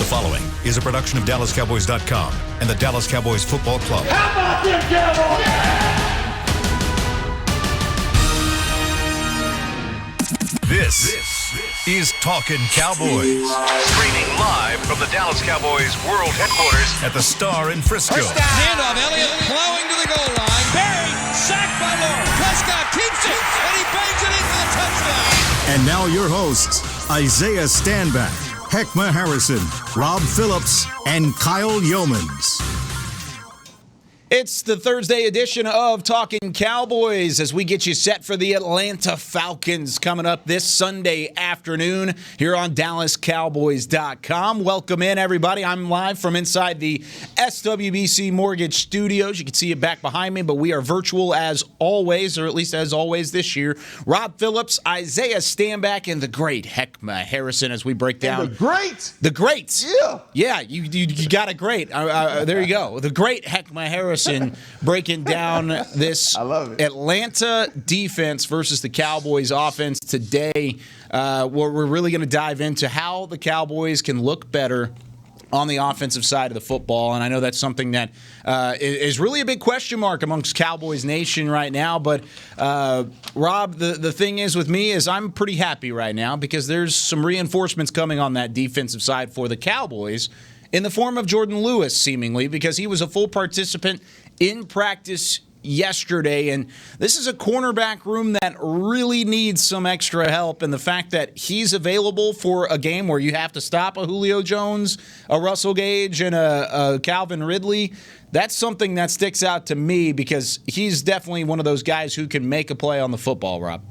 The following is a production of DallasCowboys.com and the Dallas Cowboys Football Club. How about them Cowboys? This is Talkin Cowboys. Streaming live from the Dallas Cowboys World Headquarters at the Star in Frisco. First down. Handoff. Elliott plowing to the goal line. Buried. Sacked by Lawrence. Prescott keeps it, and he bangs it in for the touchdown. And now your hosts, Isaiah Stanback, Heckma Harrison, Rob Phillips, and Kyle Yeomans. It's the Thursday edition of Talkin Cowboys as we get you set for the Atlanta Falcons coming up this Sunday afternoon here on DallasCowboys.com. Welcome in, everybody. I'm live from inside the SWBC Mortgage Studios. You can see it back behind me, but we are virtual as always, or at least as always this year. Rob Phillips, Isaiah Stanback, and the great Heckma Harrison as we break down. And the great. The great. Yeah. Yeah, you got it great. There you go. The great Heckma Harrison breaking down this Atlanta defense versus the Cowboys offense today. We're really going to dive into how the Cowboys can look better on the offensive side of the football, and I know that's something that is really a big question mark amongst Cowboys Nation right now. But Rob, the thing is with me is I'm pretty happy right now because there's some reinforcements coming on that defensive side for the Cowboys in the form of Jordan Lewis, seemingly, because he was a full participant in practice yesterday. And this is a cornerback room that really needs some extra help. And the fact that he's available for a game where you have to stop a Julio Jones, a Russell Gage, and a Calvin Ridley, that's something that sticks out to me because he's definitely one of those guys who can make a play on the football, Rob.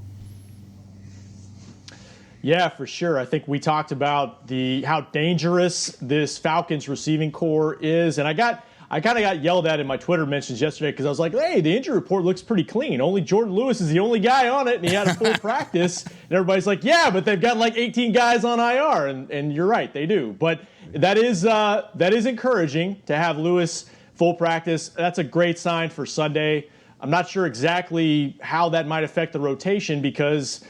Yeah, for sure. I think we talked about how dangerous this Falcons receiving core is, and I kind of got yelled at in my Twitter mentions yesterday because I was like, hey, the injury report looks pretty clean. Only Jordan Lewis is the only guy on it, and he had a full practice. And everybody's like, yeah, but they've got like 18 guys on IR, and you're right, they do. But that is encouraging to have Lewis full practice. That's a great sign for Sunday. I'm not sure exactly how that might affect the rotation because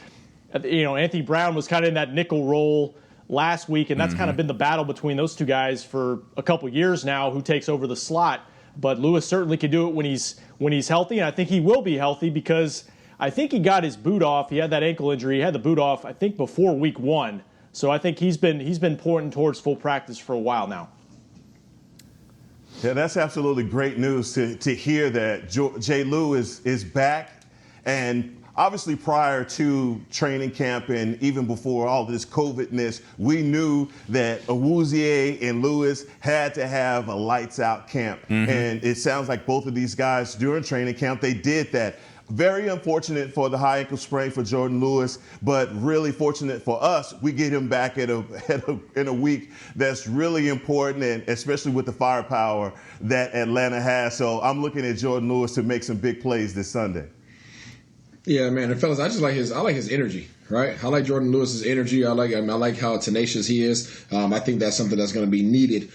Anthony Brown was kind of in that nickel role last week, and that's kind of been the battle between those two guys for a couple years now, who takes over the slot. But Lewis certainly can do it when he's healthy, and I think he will be healthy because I think he got his boot off. He had that ankle injury. He had the boot off, I think, before week 1. So I think he's been pointing towards full practice for a while now. Yeah, that's absolutely great news to hear that Jay Lewis is back. And obviously, prior to training camp and even before all this COVID-ness, we knew that Awuzie and Lewis had to have a lights-out camp. And it sounds like both of these guys during training camp, they did that. Very unfortunate for the high ankle sprain for Jordan Lewis, but really fortunate for us. We get him back in a week that's really important, and especially with the firepower that Atlanta has. So I'm looking at Jordan Lewis to make some big plays this Sunday. Yeah, man, and fellas, I like his energy, right? I like Jordan Lewis's energy. I like how tenacious he is. I think that's something that's going to be needed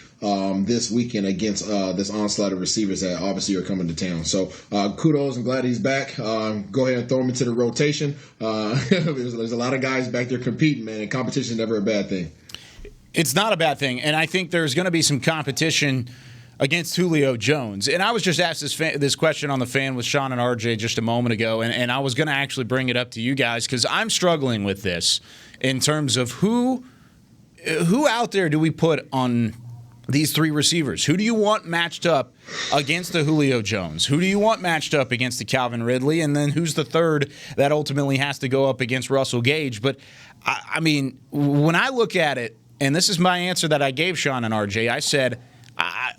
this weekend against this onslaught of receivers that obviously are coming to town. So kudos. I'm glad he's back. Go ahead and throw him into the rotation. There's a lot of guys back there competing, man, and competition is never a bad thing. It's not a bad thing, and I think there's going to be some competition against Julio Jones. And I was just asked this question on the fan with Sean and RJ just a moment ago, and I was going to actually bring it up to you guys because I'm struggling with this in terms of who out there do we put on these three receivers? Who do you want matched up against the Julio Jones? Who do you want matched up against the Calvin Ridley? And then who's the third that ultimately has to go up against Russell Gage? But, I mean, when I look at it, and this is my answer that I gave Sean and RJ, I said,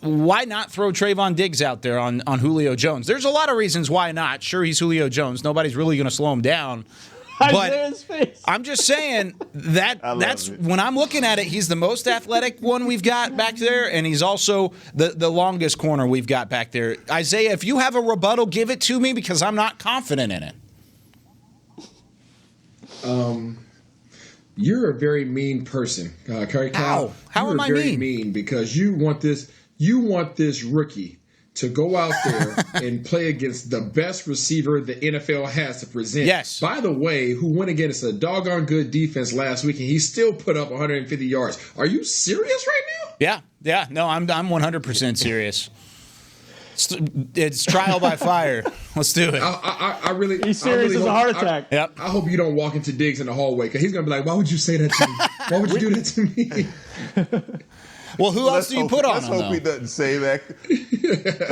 why not throw Trayvon Diggs out there on Julio Jones? There's a lot of reasons why not. Sure, he's Julio Jones. Nobody's really going to slow him down. But I'm just saying that's when I'm looking at it, he's the most athletic one we've got back there, and he's also the longest corner we've got back there. Isaiah, if you have a rebuttal, give it to me because I'm not confident in it. You're a very mean person, Kyle. How am I very mean? mean because you want this rookie to go out there and play against the best receiver the NFL has to present. Yes. By the way, who went against a doggone good defense last week, and he still put up 150 yards. Are you serious right now? Yeah. No, I'm 100% serious. It's trial by fire. Let's do it. I really. He's serious as a heart attack. Yep. I hope you don't walk into Diggs in the hallway because he's gonna be like, "Why would you say that to me? Why would you do that to me?" Well, who else do you put on Let's him, hope though? he doesn't say that.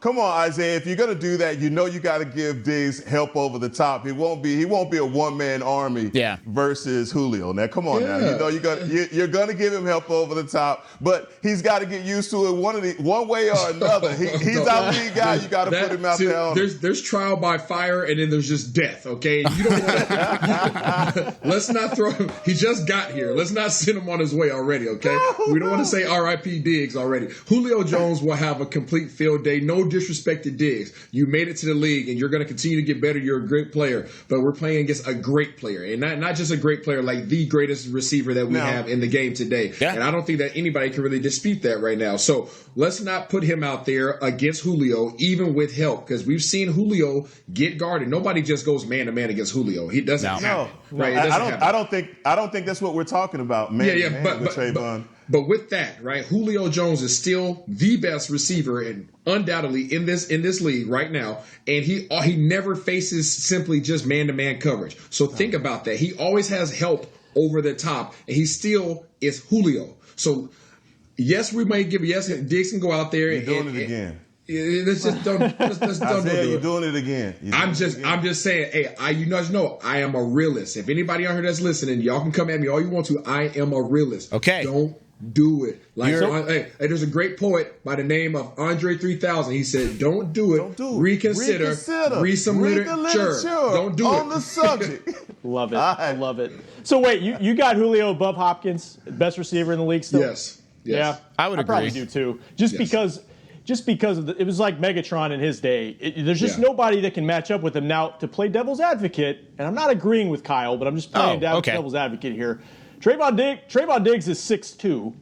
Come on, Isaiah. If you're gonna do that, you know you got to give Diggs help over the top. He won't be a one-man army versus Julio. Now, come on now. You know you're gonna give him help over the top, but he's got to get used to it one way or another. He's our lead guy. You got to put him out there. There's trial by fire, and then there's just death. Okay, you don't want. Let's not throw him. He just got here. Let's not send him on his way already. Okay, we don't want to say R.I.P. Diggs already. Julio Jones will have a complete field day. No disrespect to Diggs. You made it to the league, and you're going to continue to get better. You're a great player, but we're playing against a great player, and not just a great player, like the greatest receiver that we have in the game today. Yeah. And I don't think that anybody can really dispute that right now. So let's not put him out there against Julio, even with help, because we've seen Julio get guarded. Nobody just goes man to man against Julio. He doesn't happen. Right? I don't think that's what we're talking about. Man to man with Trayvon. But with that, right, Julio Jones is still the best receiver and undoubtedly in this league right now, and he never faces simply just man-to-man coverage. So think about that. He always has help over the top, and he still is Julio. So yes, Diggs can go out there. You're doing it again. Let's don't do it. You're doing it again. I'm just saying, hey, you guys know I am a realist. If anybody out here that's listening, y'all can come at me all you want to. I am a realist. Okay. Don't do it. There's a great poet by the name of Andre 3000. He said, "Don't do it. Reconsider. Read some literature. Don't do it on the subject." Love it. I love it. So wait, you got Julio above Hopkins, best receiver in the league still? Yes. Yeah, I would agree. Probably do too. Just because of it was like Megatron in his day. There's just nobody that can match up with him. Now, to play devil's advocate, and I'm not agreeing with Kyle, but I'm just playing devil's advocate here. Trayvon Diggs is 6'2",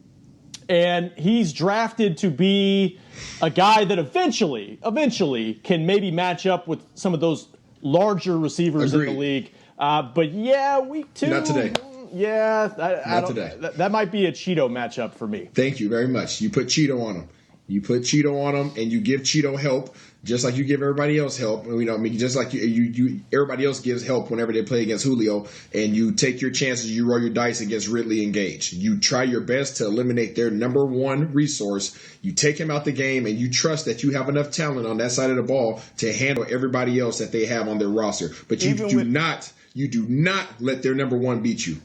and he's drafted to be a guy that eventually can maybe match up with some of those larger receivers in the league. But week 2. Not today. Yeah, Not today. That might be a Cheeto matchup for me. Thank you very much. You put Cheeto on him. And you give Cheeto help, just like you give everybody else help. Just like you everybody else gives help whenever they play against Julio, and you take your chances. You roll your dice against Ridley and Gage. You try your best to eliminate their number one resource. You take him out the game, and you trust that you have enough talent on that side of the ball to handle everybody else that they have on their roster. But you do not let their number one beat you.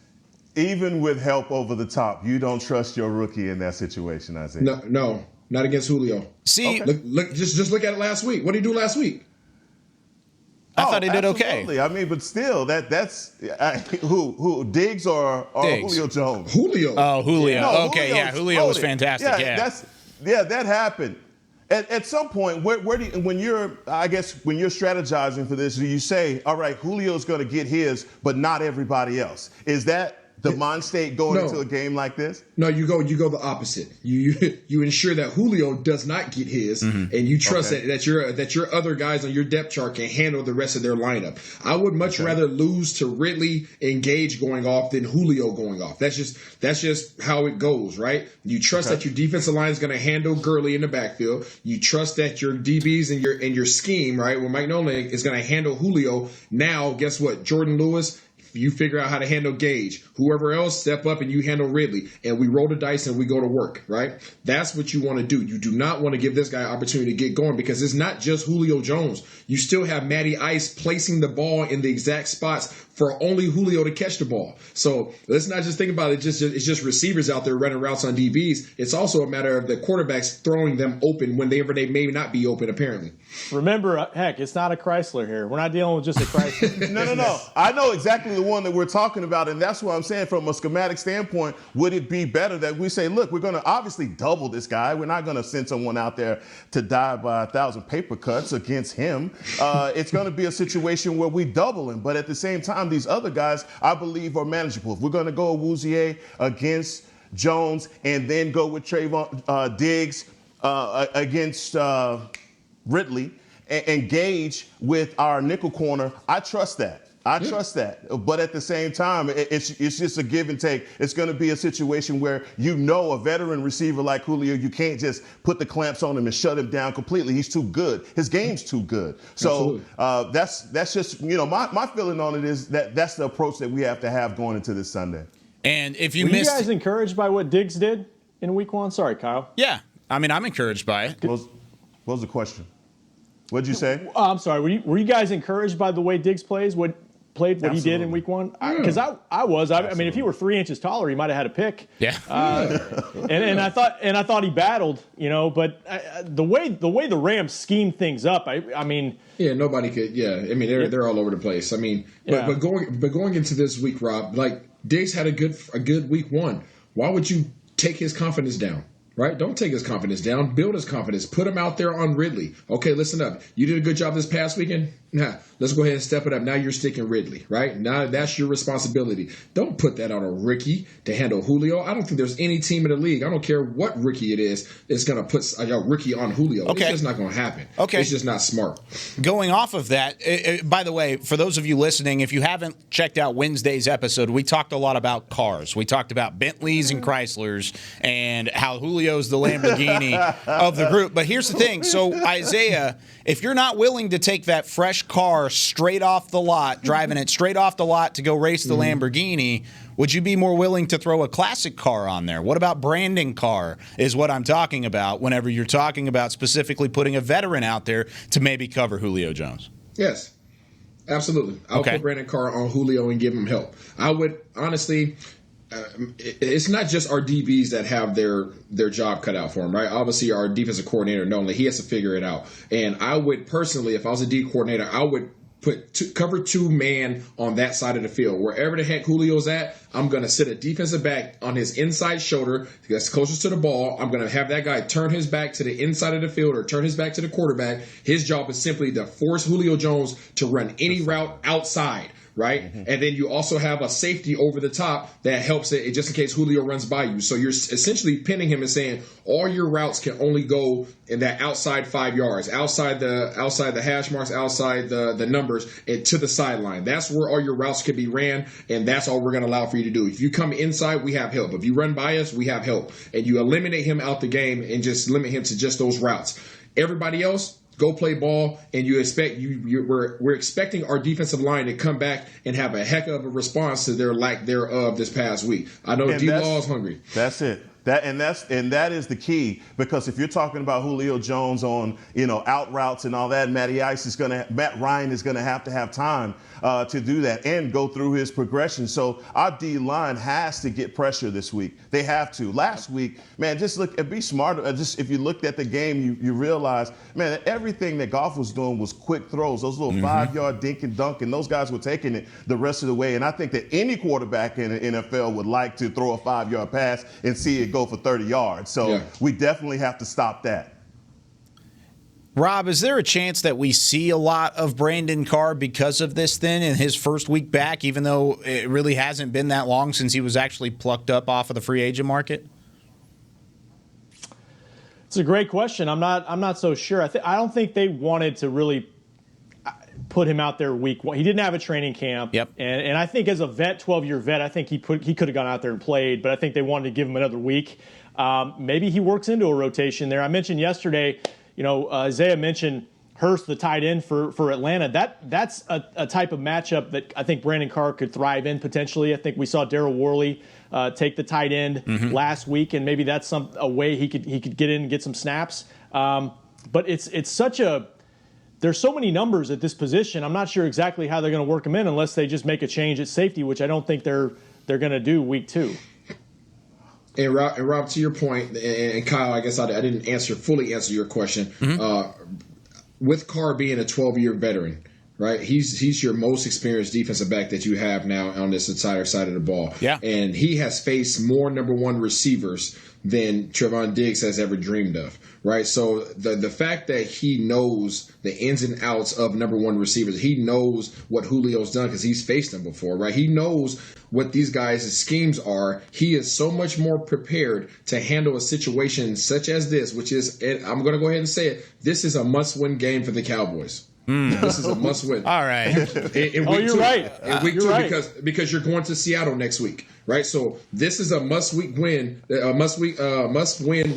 Even with help over the top, you don't trust your rookie in that situation, Isaiah. No. Not against Julio. See, look, just look at it last week. What did he do last week? I thought he did okay. I mean, but still, that's who Diggs or Julio Jones? Julio. Oh, Julio. No, okay, Julio was fantastic. That happened. At some point, when you're strategizing for this, do you say, all right, Julio's going to get his, but not everybody else? Is that the mind state going into a game like this? No, you go the opposite. You ensure that Julio does not get his, and you trust that your other guys on your depth chart can handle the rest of their lineup. I would much rather lose to Ridley and Gage going off than Julio going off. That's just how it goes, right? You trust that your defensive line is going to handle Gurley in the backfield. You trust that your DBs and your scheme, right, where Mike Nolan is going to handle Julio. Now, guess what? Jordan Lewis, you figure out how to handle Gage. Whoever else, step up and you handle Ridley. And we roll the dice and we go to work, right? That's what you want to do. You do not want to give this guy an opportunity to get going because it's not just Julio Jones. You still have Matty Ice placing the ball in the exact spots for only Julio to catch the ball. So let's not just think about it. It's just receivers out there running routes on DBs. It's also a matter of the quarterbacks throwing them open whenever they may not be open, apparently. Remember, heck, it's not a Chrysler here. We're not dealing with just a Chrysler. No. I know exactly the one that we're talking about, and that's what I'm saying from a schematic standpoint. Would it be better that we say, look, we're going to obviously double this guy. We're not going to send someone out there to die by 1,000 paper cuts against him. It's going to be a situation where we double him, but at the same time, these other guys, I believe, are manageable. If we're going to go Awuzie against Jones and then go with Trayvon Diggs against Ridley and Gage with our nickel corner, I trust that. I trust that. But at the same time, it's just a give and take. It's going to be a situation where a veteran receiver like Julio, you can't just put the clamps on him and shut him down completely. He's too good. His game's too good. So that's just, my feeling on it is that's the approach that we have to have going into this Sunday. And if Were you guys encouraged by what Diggs did in week 1? Sorry, Kyle. Yeah. I mean, I'm encouraged by it. What was the question? What did you say? I'm sorry. Were you guys encouraged by the way Diggs played what he did in week 1? Because I was. I mean, if he were 3 inches taller, he might have had a pick. Yeah. And I thought he battled. But the way the Rams schemed things up, I mean. Yeah, nobody could. Yeah, I mean they're all over the place. I mean, but going into this week, Rob, like Diggs had a good week 1. Why would you take his confidence down? Right? Don't take his confidence down. Build his confidence. Put him out there on Ridley. Okay, listen up. You did a good job this past weekend? Nah, let's go ahead and step it up. Now you're sticking Ridley, right? Now that's your responsibility. Don't put that on a rookie to handle Julio. I don't think there's any team in the league, I don't care what rookie it is going to put a rookie on Julio. Okay. It's just not going to happen. Okay. It's just not smart. Going off of that, by the way, for those of you listening, if you haven't checked out Wednesday's episode, we talked a lot about cars. We talked about Bentleys and Chryslers and how Julio's the Lamborghini of the group. But here's the thing. So, Isaiah, if you're not willing to take that fresh car straight off the lot, driving it straight off the lot to go race the Lamborghini, would you be more willing to throw a classic car on there? What about Brandon Carr is what I'm talking about whenever you're talking about specifically putting a veteran out there to maybe cover Julio Jones? Yes, absolutely. I'll put Brandon Carr on Julio and give him help. I would honestly. It's not just our DBs that have their job cut out for them, right? Obviously, our defensive coordinator, Nolan, he has to figure it out. And I would personally, if I was a D coordinator, I would put cover 2 man on that side of the field. Wherever the heck Julio's at, I'm going to sit a defensive back on his inside shoulder that's closest to the ball. I'm going to have that guy turn his back to the inside of the field or turn his back to the quarterback. His job is simply to force Julio Jones to run any route outside. Right? Mm-hmm. And then you also have a safety over the top that helps it just in case Julio runs by you. So you're essentially pinning him and saying all your routes can only go in that outside 5 yards, outside the hash marks, outside the numbers, and to the sideline. That's where all your routes can be ran, and that's all we're going to allow for you to do. If you come inside, we have help. If you run by us, we have help. And you eliminate him out the game and just limit him to just those routes. Everybody else, go play ball, and we're expecting our defensive line to come back and have a heck of a response to their lack thereof this past week. I know D-Law is hungry. That's it. That is the key, because if you're talking about Julio Jones on out routes and all that, Matt Ryan is gonna have to have time to do that and go through his progression. So our D line has to get pressure this week. They have to. Last week, man, just look and be smart. Just if you looked at the game, you realize, man, that everything that Goff was doing was quick throws. Those little 5-yard dink and dunk, and those guys were taking it the rest of the way. And I think that any quarterback in the NFL would like to throw a 5-yard pass and see it go for 30 yards. So we definitely have to stop that. Rob, is there a chance that we see a lot of Brandon Carr because of this then in his first week back, even though it really hasn't been that long since he was actually plucked up off of the free agent market? It's a great question. I'm not so sure. I don't think they wanted to really put him out there week 1. He didn't have a training camp. Yep. And I think as a vet, 12-year vet, I think he could have gone out there and played, but I think they wanted to give him another week. Maybe he works into a rotation there. I mentioned yesterday, Isaiah mentioned Hurst, the tight end for Atlanta. That's a type of matchup that I think Brandon Carr could thrive in potentially. I think we saw Darryl Worley take the tight end last week, and maybe that's a way he could get in and get some snaps. But it's such a there's so many numbers at this position. I'm not sure exactly how they're going to work them in unless they just make a change at safety, which I don't think they're going to do week 2. And Rob, to your point, and Kyle, I guess I didn't fully answer your question. With Carr being a 12-year veteran, right? He's your most experienced defensive back that you have now on this entire side of the ball. Yeah. And he has faced more number 1 receivers than Trevon Diggs has ever dreamed of, right? So the fact that he knows the ins and outs of number 1 receivers, he knows what Julio's done because he's faced them before, right? He knows what these guys' schemes are. He is so much more prepared to handle a situation such as this, which is, I'm going to go ahead and say it, this is a must-win game for the Cowboys. This is a must-win. All right. In week you're two. right. In week You're two, right. because you're going to Seattle next week, right? So this is a must-win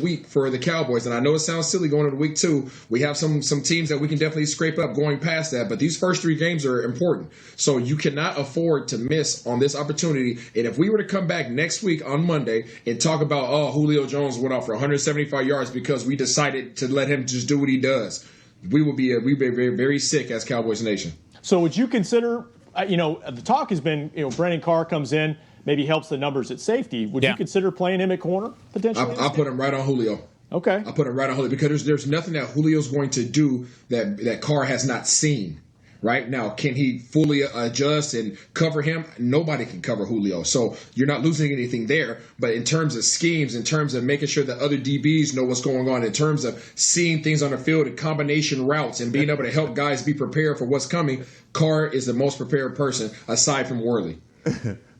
week for the Cowboys. And I know it sounds silly going into week 2. We have some teams that we can definitely scrape up going past that, but these first 3 games are important. So you cannot afford to miss on this opportunity. And if we were to come back next week on Monday and talk about, Julio Jones went off for 175 yards because we decided to let him just do what he does, we'd be very, very sick as Cowboys Nation. So would you consider, the talk has been, Brandon Carr comes in, maybe helps the numbers at safety. Would you consider playing him at corner potentially? I'll put him right on Julio. Okay. I'll put him right on Julio because there's nothing that Julio's going to do that Carr has not seen. Right now, can he fully adjust and cover him? Nobody can cover Julio. So you're not losing anything there. But in terms of schemes, in terms of making sure that other DBs know what's going on, in terms of seeing things on the field and combination routes and being able to help guys be prepared for what's coming, Carr is the most prepared person aside from Worley.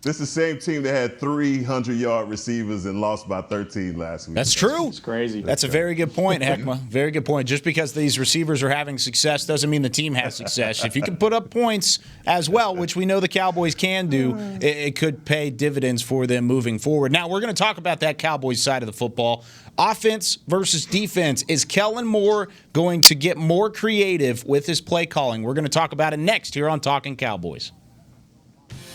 This is the same team that had 300-yard receivers and lost by 13 last week. That's true. It's crazy. That's a very good point, Heckma. Very good point. Just because these receivers are having success doesn't mean the team has success. If you can put up points as well, which we know the Cowboys can do, it could pay dividends for them moving forward. Now, we're going to talk about that Cowboys side of the football. Offense versus defense. Is Kellen Moore going to get more creative with his play calling? We're going to talk about it next here on Talkin Cowboys.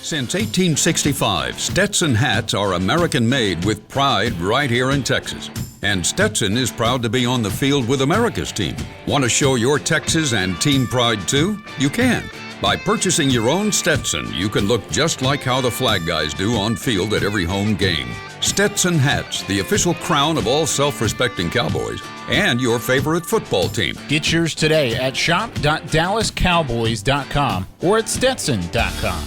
Since 1865, Stetson hats are American-made with pride right here in Texas. And Stetson is proud to be on the field with America's team. Want to show your Texas and team pride too? You can. By purchasing your own Stetson, you can look just like how the flag guys do on field at every home game. Stetson hats, the official crown of all self-respecting Cowboys and your favorite football team. Get yours today at shop.dallascowboys.com or at stetson.com.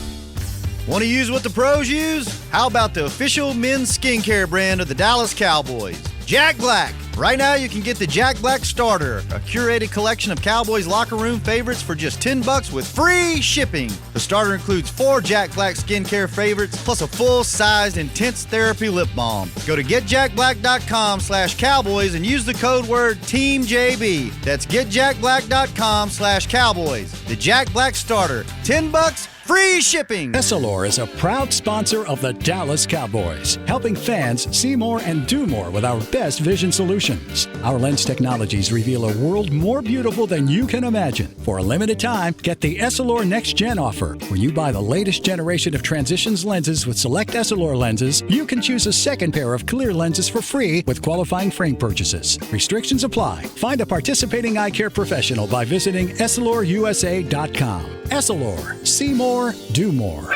Want to use what the pros use? How about the official men's skincare brand of the Dallas Cowboys, Jack Black? Right now you can get the Jack Black Starter, a curated collection of Cowboys locker room favorites for just $10 with free shipping. The starter includes 4 Jack Black skincare favorites plus a full-sized intense therapy lip balm. Go to getjackblack.com/Cowboys and use the code word TEAMJB. That's getjackblack.com/Cowboys. The Jack Black Starter, $10. Free shipping! Essilor is a proud sponsor of the Dallas Cowboys, helping fans see more and do more with our best vision solutions. Our lens technologies reveal a world more beautiful than you can imagine. For a limited time, get the Essilor Next Gen offer. When you buy the latest generation of Transitions lenses with select Essilor lenses, you can choose a second pair of clear lenses for free with qualifying frame purchases. Restrictions apply. Find a participating eye care professional by visiting EssilorUSA.com. Essilor. See more. Do more.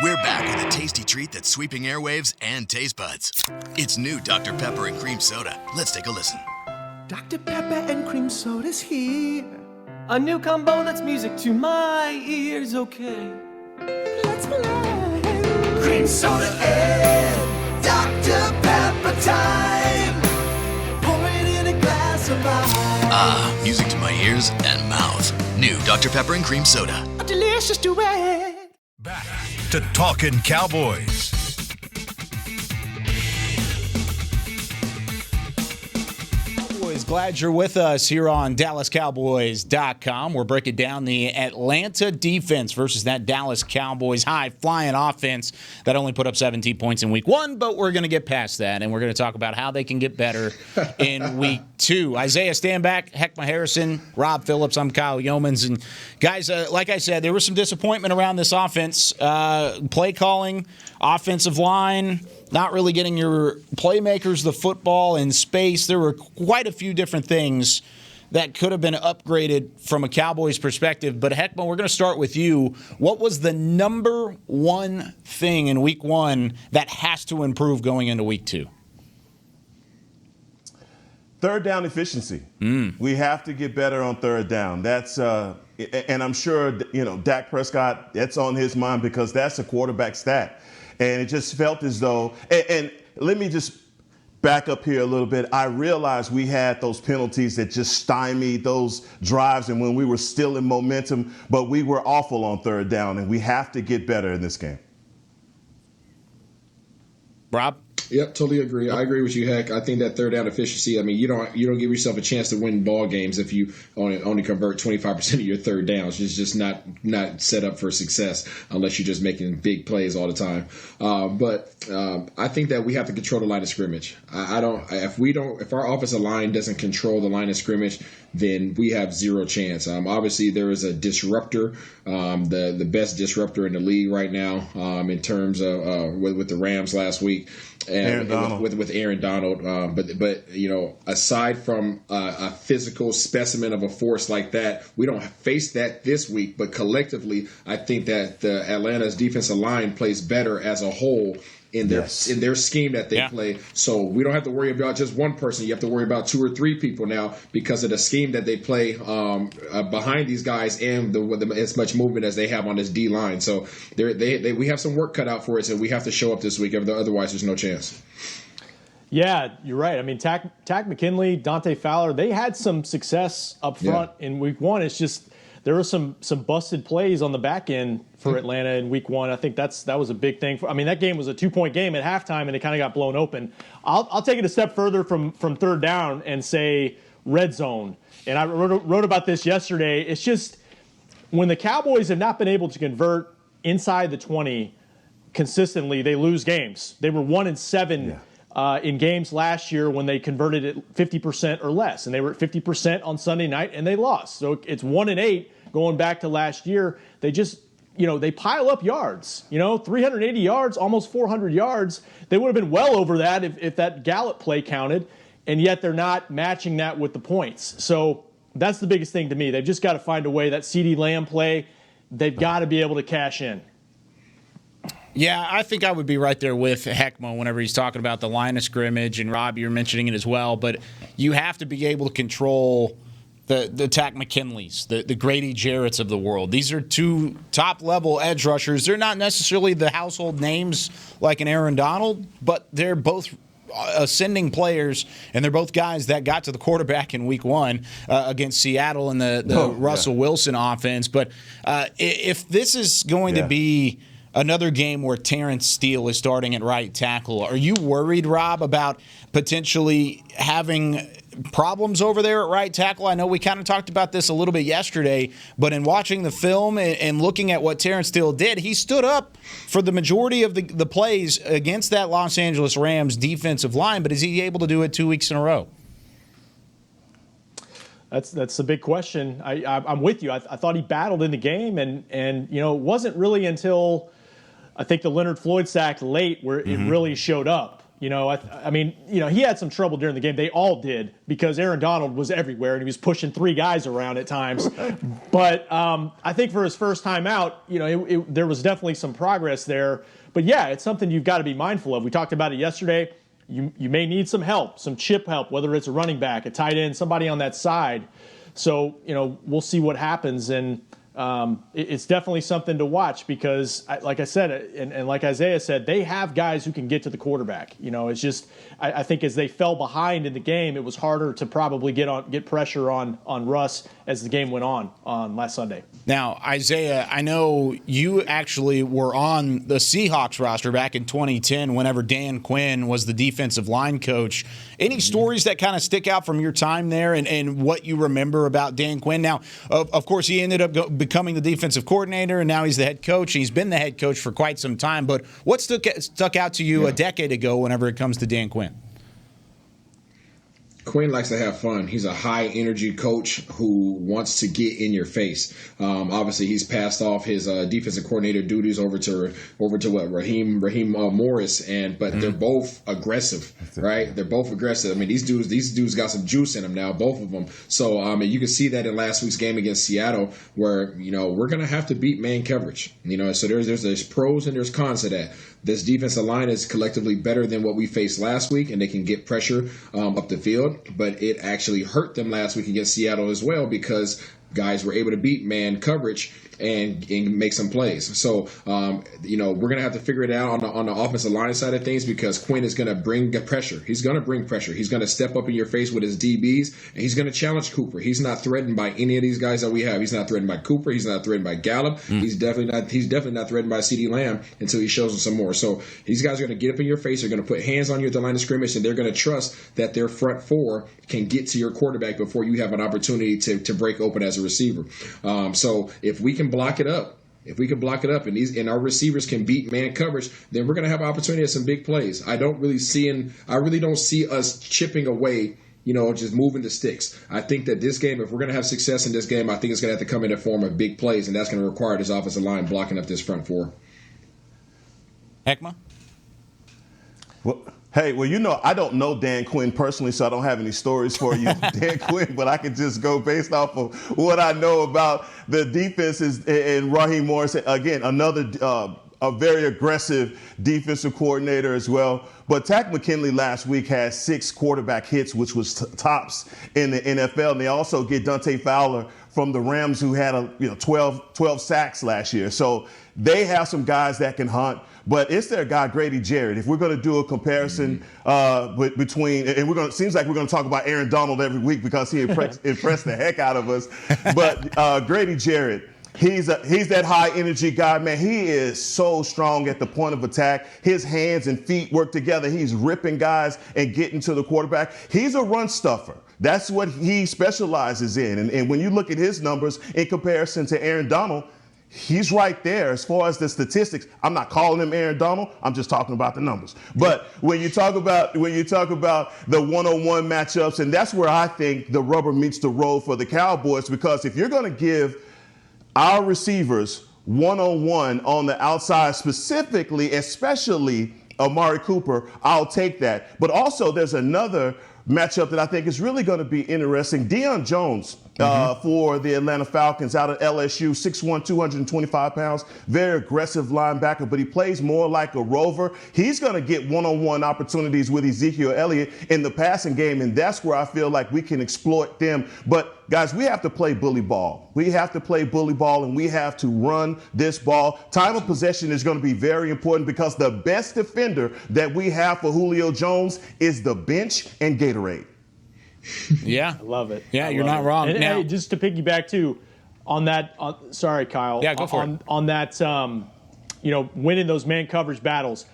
We're back with a tasty treat that's sweeping airwaves and taste buds. It's new Dr. Pepper and Cream Soda. Let's take a listen. Dr. Pepper and Cream Soda's here. A new combo that's music to my ears, okay. Let's play. Cream Soda and Dr. Pepper time. Pour it in a glass of ice. Ah, music to my ears and mouth. New Dr. Pepper and Cream Soda. A delicious duet. Back to Talkin Cowboys. Glad you're with us here on DallasCowboys.com. We're breaking down the Atlanta defense versus that Dallas Cowboys high-flying offense that only put up 17 points in week 1, but we're going to get past that, and we're going to talk about how they can get better in week 2. Isaiah Stanback, Heckma Harrison, Rob Phillips, I'm Kyle Yeomans. And guys, like I said, there was some disappointment around this offense. Play calling, offensive line, not really getting your playmakers the football in space. There were quite a few different things that could have been upgraded from a Cowboys perspective. But Heckma, we're going to start with you. What was the number one thing in week 1 that has to improve going into week 2? Third down efficiency. We have to get better on third down. That's and I'm sure Dak Prescott, that's on his mind because that's a quarterback stat. And it just felt as though, and let me just back up here a little bit. I realized we had those penalties that just stymied those drives and when we were still in momentum, but we were awful on third down, and we have to get better in this game. Rob? Yep, totally agree. I agree with you, Heck. I think that third down efficiency. I mean, you don't give yourself a chance to win ball games if you only convert 25% of your third downs. It's just not set up for success unless you're just making big plays all the time. But I think that we have to control the line of scrimmage. If our offensive line doesn't control the line of scrimmage, then we have zero chance. Obviously, there is a disruptor, the best disruptor in the league right now in terms of with the Rams last week. And with Aaron Donald, but aside from a physical specimen of a force like that, we don't face that this week. But collectively, I think that the Atlanta's defensive line plays better as a whole in their scheme that they play. So we don't have to worry about just one person. You have to worry about 2 or 3 people now because of the scheme that they play behind these guys and as much movement as they have on this D line. So we have some work cut out for us, and we have to show up this week. Otherwise, there's no chance. Yeah, you're right. I mean, Tack McKinley, Dante Fowler, they had some success up front in week 1. It's just there were some busted plays on the back end for Atlanta in week 1. I think that was a big thing. That game was a 2-point game at halftime, and it kind of got blown open. I'll take it a step further from third down and say red zone. And I wrote about this yesterday. It's just when the Cowboys have not been able to convert inside the 20 consistently, they lose games. They were 1-7 in games last year when they converted it 50% or less, and they were at 50% on Sunday night, and they lost. So it's 1-8 going back to last year. They just, they pile up yards. 380 yards, almost 400 yards. They would have been well over that if that Gallup play counted, and yet they're not matching that with the points. So that's the biggest thing to me. They've just got to find a way. That CeeDee Lamb play, they've got to be able to cash in. Yeah, I think I would be right there with Heckma whenever he's talking about the line of scrimmage, and Rob, you're mentioning it as well, but you have to be able to control the Tack McKinleys, the Grady Jarretts of the world. These are 2 top-level edge rushers. They're not necessarily the household names like an Aaron Donald, but they're both ascending players, and they're both guys that got to the quarterback in week 1 against Seattle and the Russell Wilson offense. But if this is going to be another game where Terrence Steele is starting at right tackle, are you worried, Rob, about potentially having problems over there at right tackle? I know we kind of talked about this a little bit yesterday, but in watching the film and looking at what Terrence Steele did, he stood up for the majority of the plays against that Los Angeles Rams defensive line, but is he able to do it 2 weeks in a row? That's a big question. I'm with you. I thought he battled in the game, and it wasn't really until I think the Leonard Floyd sack late where it really showed up. He had some trouble during the game. They all did because Aaron Donald was everywhere and he was pushing 3 guys around at times. But I think for his first time out, there was definitely some progress there. But yeah, it's something you've got to be mindful of. We talked about it yesterday. You may need some help, some chip help, whether it's a running back, a tight end, somebody on that side. So, we'll see what happens. And it's definitely something to watch because, like I said, and like Isaiah said, they have guys who can get to the quarterback. It's just I think as they fell behind in the game, it was harder to probably get pressure on Russ as the game went on last Sunday. Now, Isaiah, I know you actually were on the Seahawks roster back in 2010 whenever Dan Quinn was the defensive line coach. Any stories that kind of stick out from your time there and what you remember about Dan Quinn? Now, of course, he ended up becoming the defensive coordinator, and now he's the head coach. He's been the head coach for quite some time. But what stuck out to you a decade ago whenever it comes to Dan Quinn? Quinn likes to have fun. He's a high-energy coach who wants to get in your face. Obviously, he's passed off his defensive coordinator duties over to Raheem Morris, but they're both aggressive, right? They're both aggressive. I mean, these dudes got some juice in them now, both of them. So, you can see that in last week's game against Seattle, where we're gonna have to beat man coverage. So there's pros and there's cons to that. This defensive line is collectively better than what we faced last week, and they can get pressure up the field. But it actually hurt them last week against Seattle as well because guys were able to beat man coverage and make some plays. So, we're going to have to figure it out on the offensive line side of things, because Quinn is going to bring pressure. He's going to bring pressure. He's going to step up in your face with his DBs, and he's going to challenge Cooper. He's not threatened by any of these guys that we have. He's not threatened by Cooper. He's not threatened by Gallup. He's definitely not threatened by CeeDee Lamb until he shows them some more. So these guys are going to get up in your face. They're going to put hands on you at the line of scrimmage, and they're going to trust that their front four can get to your quarterback before you have an opportunity to break open as a receiver. So if we can block it up, and our receivers can beat man coverage, then we're going to have an opportunity at some big plays. I really don't see us chipping away, just moving the sticks. I think that this game, if we're going to have success in this game, I think it's going to have to come in the form of big plays, and that's going to require this offensive line blocking up this front four. Heckma? I don't know Dan Quinn personally, so I don't have any stories for you, Dan Quinn, but I can just go based off of what I know about the defenses and Raheem Morris. Again, another a very aggressive defensive coordinator as well. But Takk McKinley last week had 6 quarterback hits, which was tops in the NFL. And they also get Dante Fowler from the Rams, who had 12 sacks last year. So they have some guys that can hunt. But it's their guy, Grady Jarrett. If we're going to do a comparison between, and seems like we're going to talk about Aaron Donald every week because he impressed the heck out of us. But Grady Jarrett, he's that high energy guy, man. He is so strong at the point of attack. His hands and feet work together. He's ripping guys and getting to the quarterback. He's a run stuffer. That's what he specializes in. And when you look at his numbers in comparison to Aaron Donald, he's right there as far as the statistics. I'm not calling him Aaron Donald. I'm just talking about the numbers. But when you talk about the one-on-one matchups, and that's where I think the rubber meets the road for the Cowboys, because if you're going to give our receivers one-on-one on the outside, especially Amari Cooper, I'll take that. But also there's another matchup that I think is really going to be interesting. Deion Jones for the Atlanta Falcons out of LSU, 6'1", 225 pounds, very aggressive linebacker, but he plays more like a rover. He's going to get one-on-one opportunities with Ezekiel Elliott in the passing game, and that's where I feel like we can exploit them. But guys, we have to play bully ball. We have to play bully ball, and we have to run this ball. Time of possession is going to be very important, because the best defender that we have for Julio Jones is the bench and Gatorade. Yeah. I love it. Yeah, you're not wrong. And now, hey, just to piggyback too on that, sorry, Kyle. Yeah, go for it. On that, winning those man coverage battles,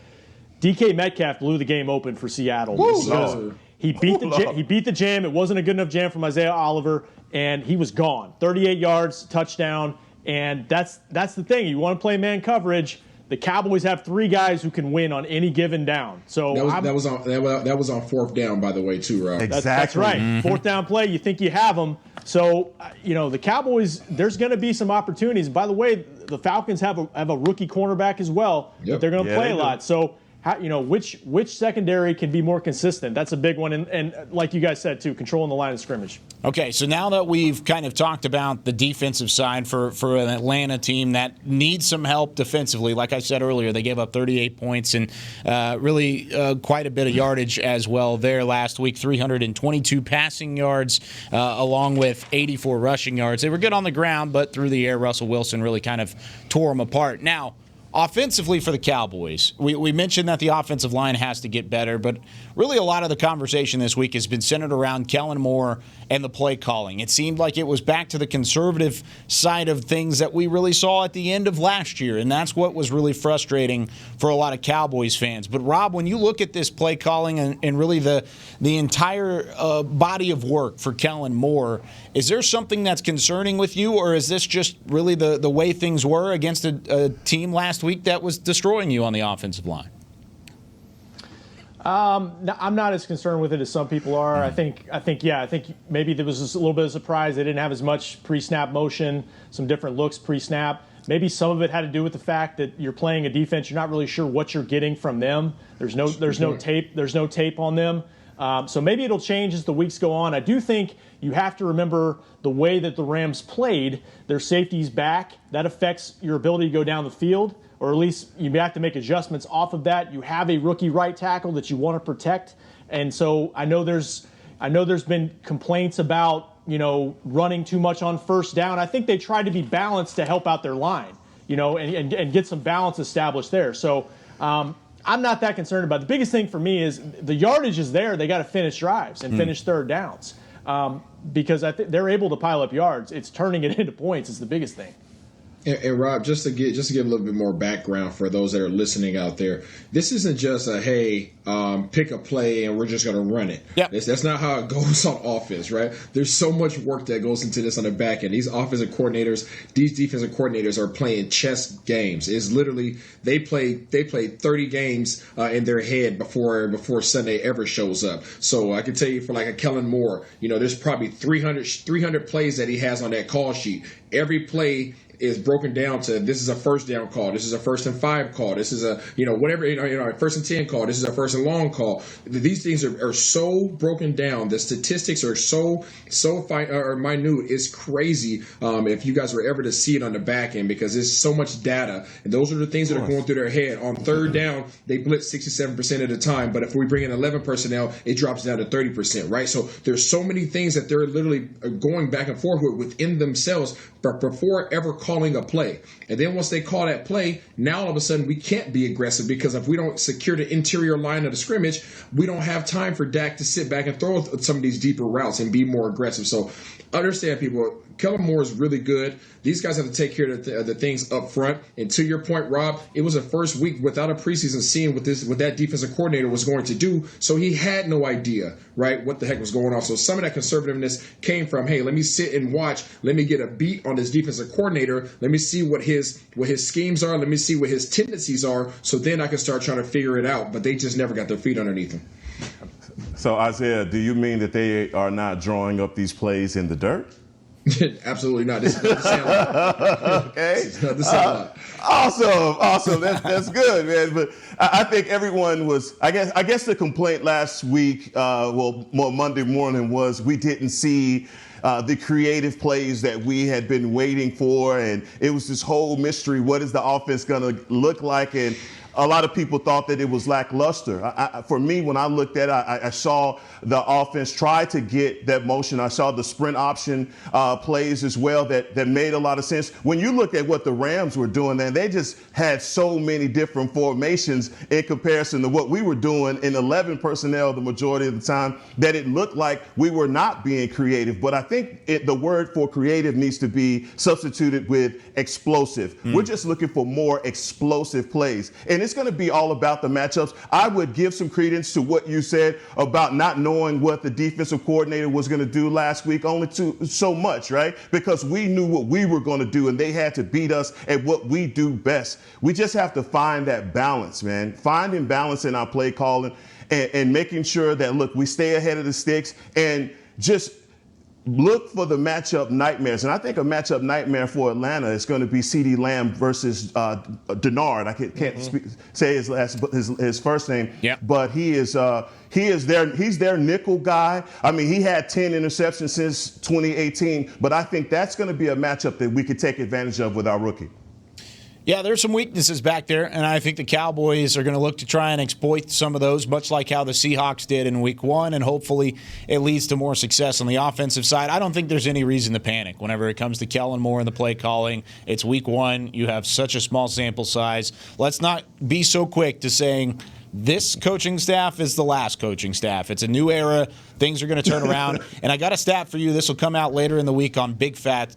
DK Metcalf blew the game open for Seattle. He beat the jam. It wasn't a good enough jam from Isaiah Oliver, and he was gone. 38 yards, touchdown, and that's the thing. You want to play man coverage. The Cowboys have 3 guys who can win on any given down. So that was on 4th down, by the way, too, Rob. Exactly. That's right. 4th down play, you think you have them. So, the Cowboys, there's going to be some opportunities. By the way, the Falcons have a rookie cornerback as well. That they're going to play a lot. So, which secondary can be more consistent? That's a big one. And like you guys said, too, controlling the line of scrimmage. Okay, so now that we've kind of talked about the defensive side for an Atlanta team that needs some help defensively, like I said earlier, they gave up 38 points and really quite a bit of yardage as well there last week, 322 passing yards along with 84 rushing yards. They were good on the ground, but through the air, Russell Wilson really kind of tore them apart. Now, offensively for the Cowboys, we mentioned that the offensive line has to get better, but really a lot of the conversation this week has been centered around Kellen Moore and the play calling. It seemed like it was back to the conservative side of things that we really saw at the end of last year, and that's what was really frustrating for a lot of Cowboys fans. But Rob, when you look at this play calling and really the entire body of work for Kellen Moore, is there something that's concerning with you, or is this just really the way things were against a team last week that was destroying you on the offensive line? I'm not as concerned with it as some people are. I think maybe there was just a little bit of surprise. They didn't have as much pre-snap motion, some different looks pre-snap. Maybe some of it had to do with the fact that you're playing a defense. You're not really sure what you're getting from them. There's no tape on them. So maybe it'll change as the weeks go on. I do think you have to remember the way that the Rams played. Their safety's back. That affects your ability to go down the field, or at least you have to make adjustments off of that. You have a rookie right tackle that you want to protect. And so I know there's been complaints about running too much on first down. I think they tried to be balanced to help out their line, and get some balance established there. So I'm not that concerned about it. The biggest thing for me is the yardage is there. They got to finish drives and finish third downs because I think they're able to pile up yards. It's turning it into points is the biggest thing. And Rob, just to give a little bit more background for those that are listening out there, this isn't just a pick a play and we're just going to run it. Yep. That's not how it goes on offense, right? There's so much work that goes into this on the back end. These offensive coordinators, these defensive coordinators are playing chess games. It's literally they play 30 games in their head before Sunday ever shows up. So I can tell you for like a Kellen Moore, there's probably 300 plays that he has on that call sheet. Every play is broken down to this is a first down call, this is a 1st and 5 call, this is a whatever 1st and 10 call, this is a 1st and long call. These things are so broken down. The statistics are so minute. It's crazy if you guys were ever to see it on the back end because there's so much data, and those are the things that are going through their head. On third down, they blitz 67% of the time, but if we bring in 11 personnel, it drops down to 30%, right? So there's so many things that they're literally going back and forth within themselves before ever calling a play. And then once they call that play, now all of a sudden we can't be aggressive because if we don't secure the interior line of the scrimmage, we don't have time for Dak to sit back and throw some of these deeper routes and be more aggressive. So understand, people, Kellen Moore is really good. These guys have to take care of the things up front. And to your point, Rob, it was a first week without a preseason seeing what that defensive coordinator was going to do. So he had no idea, right, what the heck was going on. So some of that conservativeness came from, hey, let me sit and watch. Let me get a beat on this defensive coordinator. Let me see what his schemes are. Let me see what his tendencies are. So then I can start trying to figure it out. But they just never got their feet underneath them. So, Isaiah, do you mean that they are not drawing up these plays in the dirt? Absolutely not. This is not the same. Okay. This is not the same. Awesome. That's good, man. But I think everyone was. I guess the complaint last week, Monday morning, was we didn't see the creative plays that we had been waiting for, and it was this whole mystery. What is the offense going to look like? And a lot of people thought that it was lackluster. For me, when I looked at it, I saw the offense try to get that motion. I saw the sprint option plays as well that made a lot of sense. When you look at what the Rams were doing, then they just had so many different formations in comparison to what we were doing in 11 personnel the majority of the time, that it looked like we were not being creative. But I think the word for creative needs to be substituted with explosive. We're just looking for more explosive plays. And it's going to be all about the matchups. I would give some credence to what you said about not knowing what the defensive coordinator was going to do last week, only so much, right? Because we knew what we were going to do, and they had to beat us at what we do best. We just have to find that balance, man. Finding balance in our play calling and making sure that, look, we stay ahead of the sticks and just look for the matchup nightmares. And I think a matchup nightmare for Atlanta is going to be CeeDee Lamb versus Denard. I can't say his first name, but he's their nickel guy. I mean, he had 10 interceptions since 2018, but I think that's going to be a matchup that we could take advantage of with our rookie. Yeah, there's some weaknesses back there, and I think the Cowboys are going to look to try and exploit some of those, much like how the Seahawks did in Week 1, and hopefully it leads to more success on the offensive side. I don't think there's any reason to panic whenever it comes to Kellen Moore and the play calling. It's Week 1. You have such a small sample size. Let's not be so quick to saying this coaching staff is the last coaching staff. It's a new era. Things are going to turn around. And I got a stat for you. This will come out later in the week on Big Facts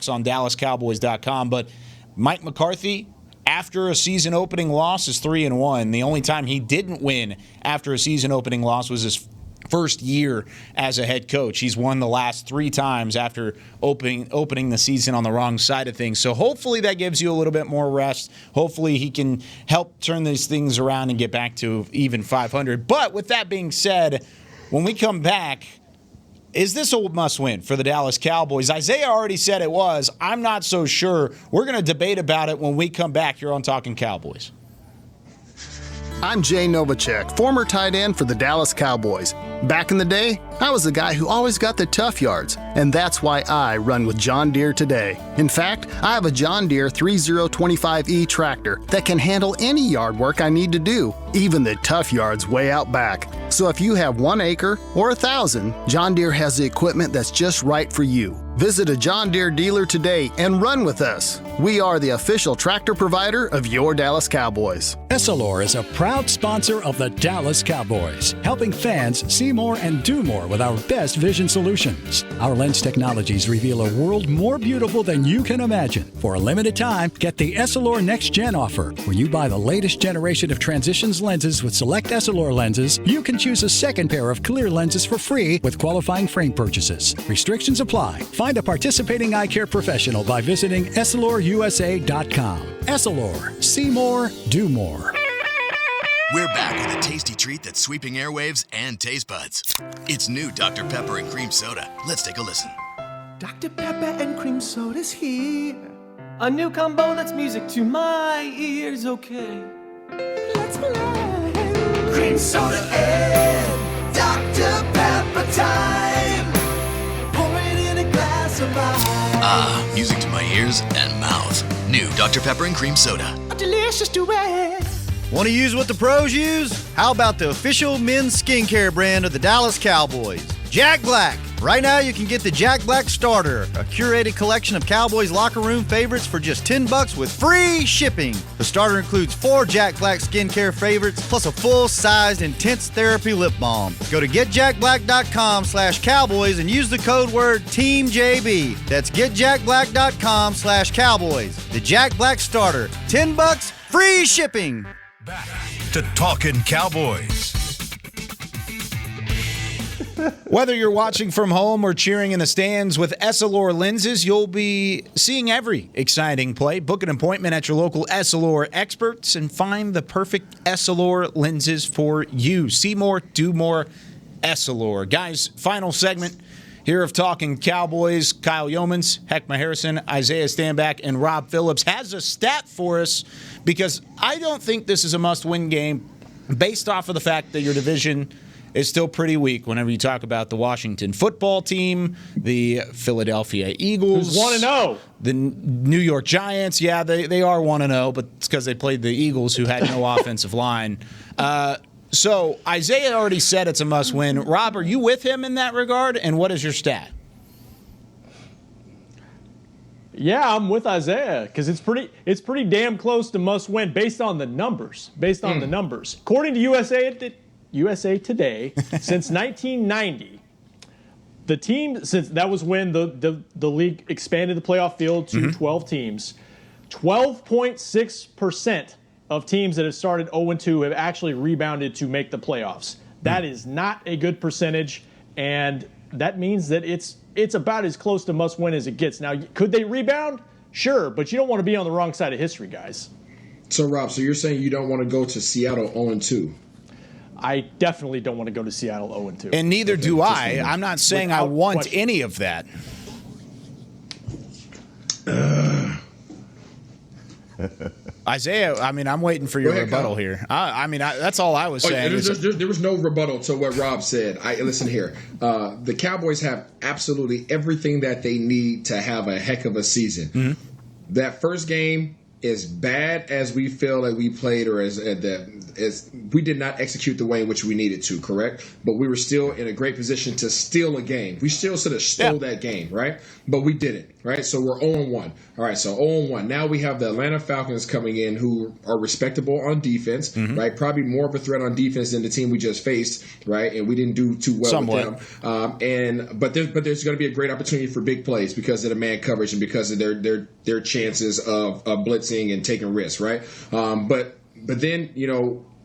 on DallasCowboys.com, but Mike McCarthy, after a season opening loss, is 3-1. The only time he didn't win after a season opening loss was his first year as a head coach. He's won the last 3 times after opening the season on the wrong side of things. So hopefully that gives you a little bit more rest. Hopefully he can help turn these things around and get back to even 500. But with that being said, when we come back, is this a must-win for the Dallas Cowboys? Isaiah already said it was. I'm not so sure. We're going to debate about it when we come back here on Talkin' Cowboys. I'm Jay Novacek, former tight end for the Dallas Cowboys. Back in the day, I was the guy who always got the tough yards, and that's why I run with John Deere today. In fact, I have a John Deere 3025E tractor that can handle any yard work I need to do, even the tough yards way out back. So if you have 1 acre or 1,000, John Deere has the equipment that's just right for you. Visit a John Deere dealer today and run with us. We are the official tractor provider of your Dallas Cowboys. Essilor is a proud sponsor of the Dallas Cowboys, helping fans see more and do more with our best vision solutions. Our lens technologies reveal a world more beautiful than you can imagine. For a limited time, get the Essilor Next Gen offer. When you buy the latest generation of Transitions lenses with select Essilor lenses, you can choose a second pair of clear lenses for free with qualifying frame purchases. Restrictions apply. Find a participating eye care professional by visiting EssilorUSA.com. Essilor. See more, do more. We're back with a tasty treat that's sweeping airwaves and taste buds. It's new Dr. Pepper and Cream Soda. Let's take a listen. Dr. Pepper and Cream Soda's here. A new combo that's music to my ears, okay. Let's play. Cream Soda and Dr. Pepper time. Pour it in a glass of ice. Ah, music to my ears and mouth. New Dr. Pepper and Cream Soda. A delicious duet. Want to use what the pros use? How about the official men's skincare brand of the Dallas Cowboys? Jack Black. Right now you can get the Jack Black Starter, a curated collection of Cowboys locker room favorites for just $10 with free shipping. The starter includes 4 Jack Black skincare favorites plus a full-sized intense therapy lip balm. Go to getjackblack.com/Cowboys and use the code word TEAMJB. That's getjackblack.com/Cowboys. The Jack Black Starter, $10, free shipping. Back to Talkin Cowboys. Whether you're watching from home or cheering in the stands with Essilor lenses, you'll be seeing every exciting play. Book an appointment at your local Essilor experts and find the perfect Essilor lenses for you. See more, do more, Essilor. Guys, final segment here of Talking Cowboys. Kyle Yeomans, Heckma Harrison, Isaiah Stanback, and Rob Phillips has a stat for us because I don't think this is a must-win game based off of the fact that your division is still pretty weak whenever you talk about the Washington football team, the Philadelphia Eagles. Who's 1-0? The New York Giants. Yeah, they are 1-0, but it's because they played the Eagles, who had no offensive line. So Isaiah already said it's a must-win. Rob, are you with him in that regard? And what is your stat? Yeah, I'm with Isaiah because it's pretty damn close to must-win based on the numbers. According to USA Today, since 1990, the team, since that was when the league expanded the playoff field to 12 teams, 12.6% of teams that have started 0-2 have actually rebounded to make the playoffs. That is not a good percentage, and that means that it's about as close to must-win as it gets. Now, could they rebound? Sure, but you don't want to be on the wrong side of history, guys. So, Rob, you're saying you don't want to go to Seattle 0-2? I definitely don't want to go to Seattle 0-2. And neither do I. I'm not saying I want any of that. Isaiah, I mean, I'm waiting for your rebuttal here. That's all I was saying. There was no rebuttal to what Rob said. Listen here. The Cowboys have absolutely everything that they need to have a heck of a season. Mm-hmm. That first game, as bad as we feel like we played, or as we did not execute the way in which we needed to, correct? But we were still in a great position to steal a game. We still sort of stole that game, right? But we didn't, right? So we're 0-1. All right, so 0-1. Now we have the Atlanta Falcons coming in who are respectable on defense, right? Probably more of a threat on defense than the team we just faced, right? And we didn't do too well with them. But there's going to be a great opportunity for big plays because of the man coverage and because of their chances of blitzing and taking risks, right? But then,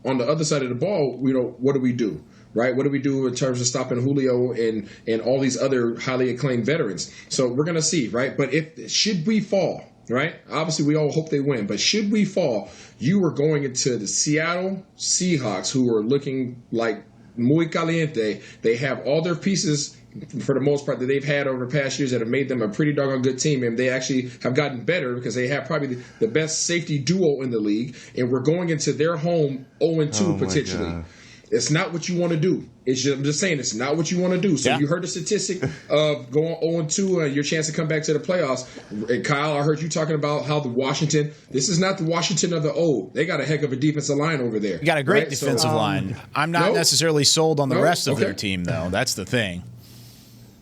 on the other side of the ball, what do we do? Right? What do we do in terms of stopping Julio and all these other highly acclaimed veterans? So we're going to see, right? But should we fall, right? Obviously, we all hope they win. But should we fall, you are going into the Seattle Seahawks, who are looking like muy caliente. They have all their pieces for the most part, that they've had over the past years that have made them a pretty doggone good team. And they actually have gotten better because they have probably the best safety duo in the league. And we're going into their home 0-2 potentially. God. It's not what you want to do. I'm just saying, it's not what you want to do. So you heard the statistic of going 0-2, your chance to come back to the playoffs. And Kyle, I heard you talking about how this is not the Washington of the old. They got a heck of a defensive line over there. You got a great defensive line. I'm not necessarily sold on the rest of their team, though. That's the thing.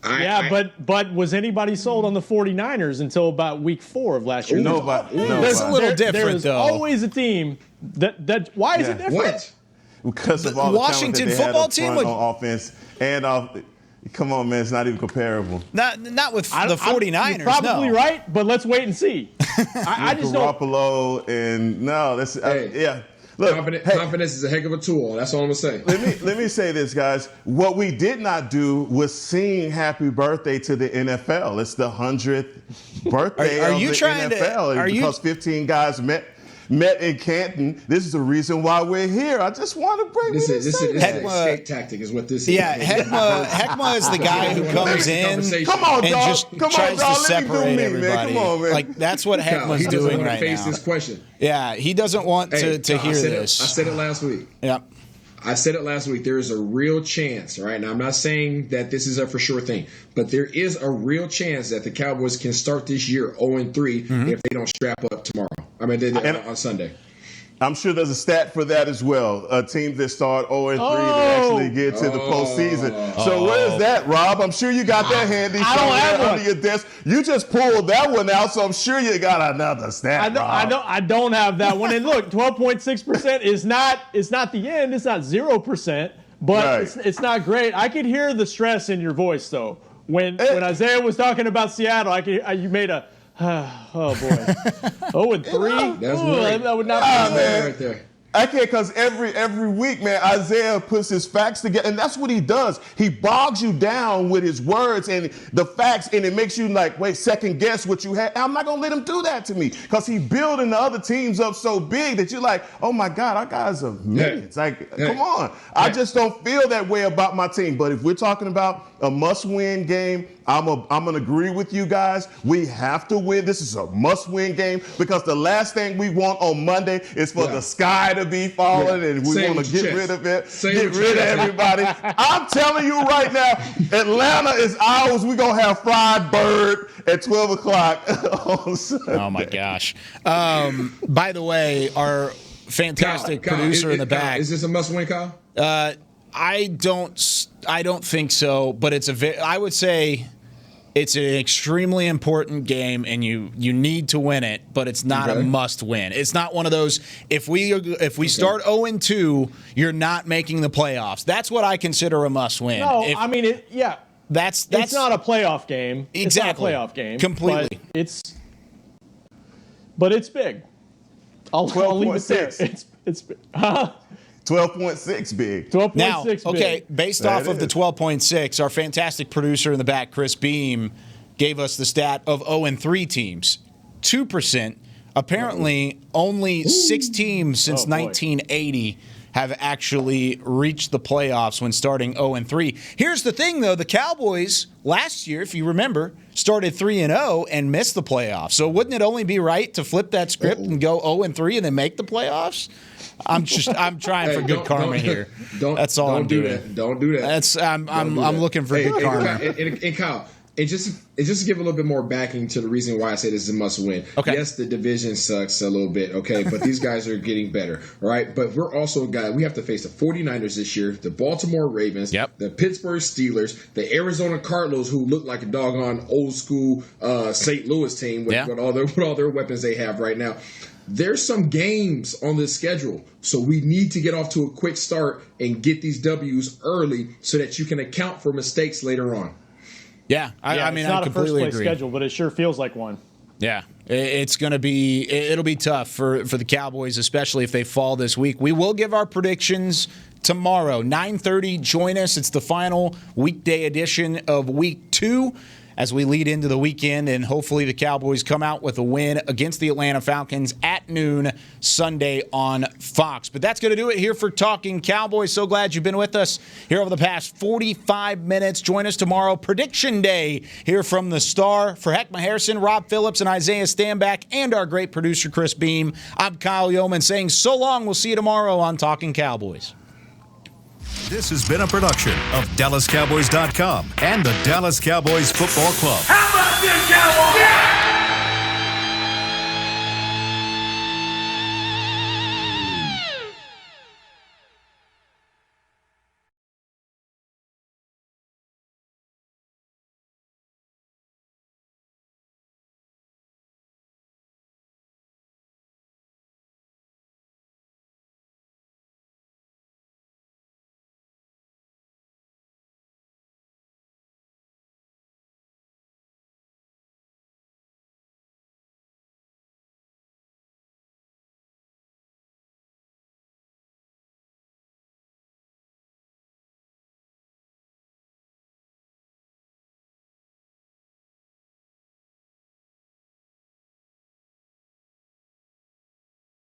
But was anybody sold on the 49ers until about week 4 of last year? Nobody. That's a little different, there is though. Always a team that. Why is it different? What? Because of all the Washington talent that they football had team on offense and come on, man, it's not even comparable. Not with the 49ers. You're probably right, but let's wait and see. I just don't. Garoppolo and Look, confidence is a heck of a tool. That's all I'm gonna say. Let me say this, guys. What we did not do was sing "Happy Birthday" to the NFL. It's the 100th birthday of the NFL. Because 15 guys met in Canton. This is the reason why we're here. I just want to bring this is an escape tactic is what this is. Yeah, Heckma is the guy who comes in come on, and dog. just Come tries on, dog. to separate everybody. Come on, man. Like, that's what Heckma's doing right face now. This question. Yeah, he doesn't want to hear this. I said it last week. Yeah. I said it last week. There is a real chance, right? Now, I'm not saying that this is a for sure thing, but there is a real chance that the Cowboys can start this year 0-3 if they don't strap up tomorrow. On Sunday. I'm sure there's a stat for that as well. Teams that start 0-3 that actually get to the postseason. So where's that, Rob? I'm sure you got that handy somewhere under your desk. You just pulled that one out, so I'm sure you got another stat. I don't have that one. And look, 12.6% is not the end. It's not 0%, but it's not great. I could hear the stress in your voice though. When Isaiah was talking about Seattle, you made a oh boy! 0-3. That would not be man. Right there. I can't, because every week, man, Isaiah puts his facts together, and that's what he does. He bogs you down with his words and the facts, and it makes you second guess what you had. I'm not gonna let him do that to me, because he's building the other teams up so big that you're like, oh my God, our guys are millions. Come on. I just don't feel that way about my team. But if we're talking about a must-win game, I'm gonna agree with you guys. We have to win. This is a must-win game, because the last thing we want on Monday is for the sky to be falling and we want to get rid of it, get rid of everybody. I'm telling you right now, Atlanta is ours. We're going to have fried bird at 12 o'clock on Sunday. Oh, my gosh. By the way, our fantastic producer in the back. Is this a must-win, Kyle? I don't think so, but I would say it's an extremely important game, and you need to win it, but it's not a must win. It's not one of those, if we start 0-2, you're not making the playoffs. That's what I consider a must win. No, That's it's not a playoff game. Exactly. It's not a playoff game. Completely. But it's big. I'll leave it there. It's big. 12.6 big. 12.6 now, big. okay, based off of the 12.6, our fantastic producer in the back, Chris Beam, gave us the stat of 0-3 teams. 2%. Apparently, only 6 teams since 1980 have actually reached the playoffs when starting 0-3. Here's the thing, though. The Cowboys, last year, if you remember, started 3-0 and missed the playoffs. So wouldn't it only be right to flip that script and go 0-3 and then make the playoffs? I'm trying for good karma here. That's all I'm doing. Don't do that. I'm looking for good karma. And Kyle, and just to give a little bit more backing to the reason why I say this is a must win. Okay. Yes, the division sucks a little bit, okay, but these guys are getting better, all right? But we're also we have to face the 49ers this year, the Baltimore Ravens, the Pittsburgh Steelers, the Arizona Cardinals, who look like a doggone old school St. Louis team with all their weapons they have right now. There's some games on this schedule, so we need to get off to a quick start and get these W's early so that you can account for mistakes later on. Yeah, I mean, it's not I completely a first place agree. schedule, but it sure feels like one. Yeah, it'll be tough for the Cowboys, especially if they fall this week. We will give our predictions tomorrow, 9:30. Join us. It's the final weekday edition of Week 2 as we lead into the weekend, and hopefully the Cowboys come out with a win against the Atlanta Falcons at noon Sunday on Fox. Fox. But that's going to do it here for Talking Cowboys. So glad you've been with us here over the past 45 minutes. Join us tomorrow, Prediction Day, here from the Star. For Heckma Harrison, Rob Phillips, and Isaiah Stanback, and our great producer, Chris Beam, I'm Kyle Yeoman saying so long. We'll see you tomorrow on Talking Cowboys. This has been a production of DallasCowboys.com and the Dallas Cowboys Football Club. How about this, Cowboys? Yeah!